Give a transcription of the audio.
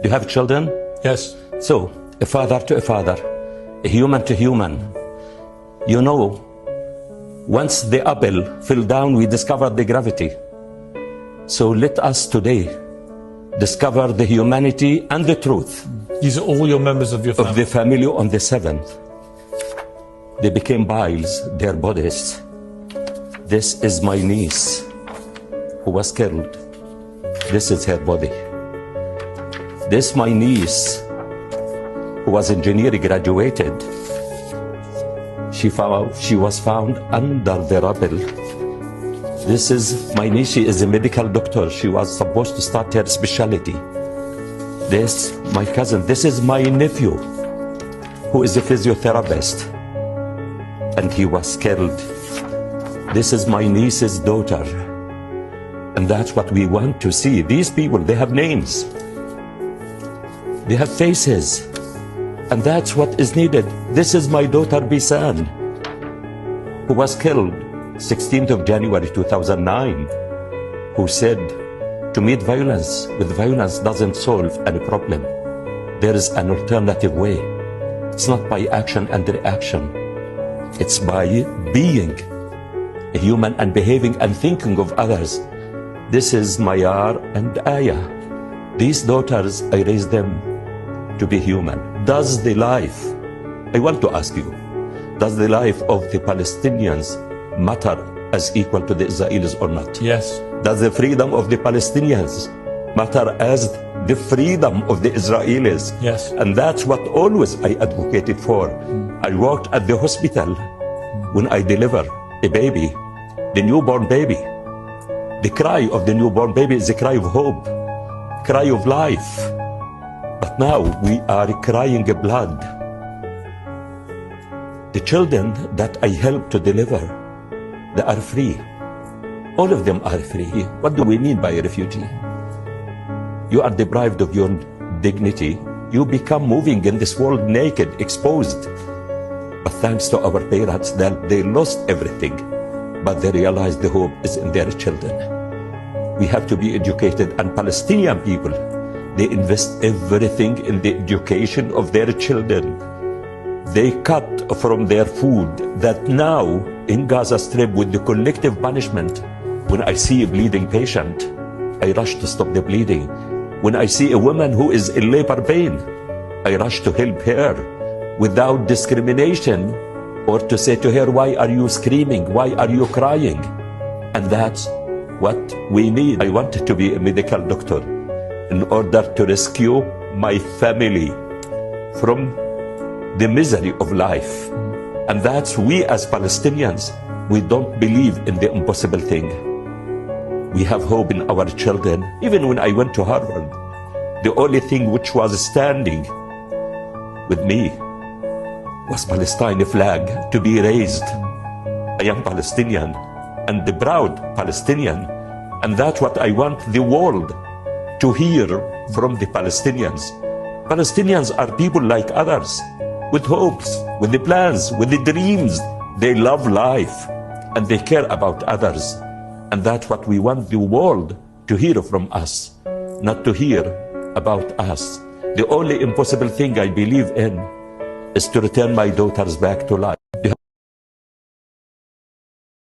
Do you have children? Yes. So, a father to a father, a human to human. You know, once the apple fell down, we discovered the gravity. So let us today discover the humanity and the truth. These are all your members of your family? Of the family on the 7th. They became piles, their bodies. This is my niece who was killed. This is her body. This my niece who was engineering, graduated. She was found under the rubble. This is my niece. She is a medical doctor. She was supposed to start her specialty. This, my cousin. This is my nephew, who is a physiotherapist, and he was killed. This is my niece's daughter, and that's what we want to see. These people, they have names, they have faces, and that's what is needed. This is my daughter Bisan, who was killed 16th of January 2009, who said to meet violence with violence doesn't solve any problem. There is an alternative way. It's not by action and reaction. It's by being a human and behaving and thinking of others. This is Mayar and Aya. These daughters, I raised them to be human. Does the life, I want to ask you, does the life of the Palestinians matter as equal to the Israelis or not? Yes. Does the freedom of the Palestinians matter as the freedom of the Israelis? Yes. And that's what always I advocated for. I worked at the hospital when I deliver a baby, the newborn baby. The cry of the newborn baby is a cry of hope, cry of life. But now we are crying blood. The children that I helped to deliver, they are free. All of them are free. What do we mean by a refugee? You are deprived of your dignity. You become moving in this world naked, exposed. But thanks to our parents, that they lost everything, but they realized the hope is in their children. We have to be educated, and Palestinian people, they invest everything in the education of their children. They cut from their food that now in Gaza Strip with the collective punishment. When I see a bleeding patient, I rush to stop the bleeding. When I see a woman who is in labor pain, I rush to help her without discrimination, or to say to her, why are you screaming? Why are you crying? And that's what we need. I wanted to be a medical doctor in order to rescue my family from the misery of life. And that's we as Palestinians, we don't believe in the impossible thing. We have hope in our children. Even when I went to Harvard, the only thing which was standing with me was Palestine flag to be raised. I am Palestinian and the proud Palestinian, and that's what I want the world to hear from the Palestinians. Palestinians are people like others, with hopes, with the plans, with the dreams. They love life and they care about others. And that's what we want the world to hear from us, not to hear about us. The only impossible thing I believe in is to return my daughters back to life.